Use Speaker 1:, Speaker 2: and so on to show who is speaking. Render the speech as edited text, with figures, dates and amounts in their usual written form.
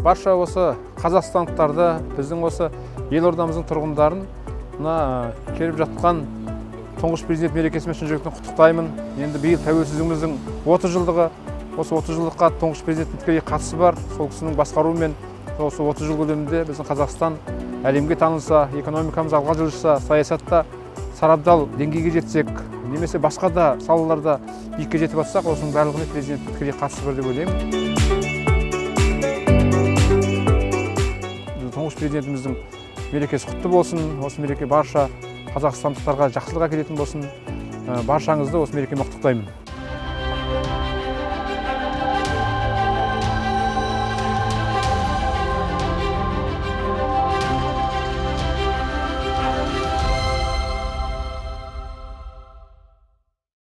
Speaker 1: барша осы қазақстандықтарды, біздің осы елордамыздың тұрғындарын мына келіп жатқан тұңғыш президент мерекесімен шын жүректен құттықтаймын. Енді биыл тәуелсіздігіміздің 30 жылдығы, осы 30 жылдыққа тұңғыш президенттің тікелей қатысы бар. Сол кісінің басқаруымен осы 30 жыл көлемінде біздің Қазақстан әлемге танылса, экономикамыз алға жылжыса, саясатта сарабдал деңгейге жетсек, немесе басқа да салаларда биікке жетіп жатсақ, осының барлығына президенттің тікелей қатысы бар деп ойлаймын. Тұңғыш президентіміздің мерекесі құтты болсын. Осы мереке барша қазақстандықтарға жақсылық әкелетін болсын. Баршаңызды осы мерекемен құттықтаймын.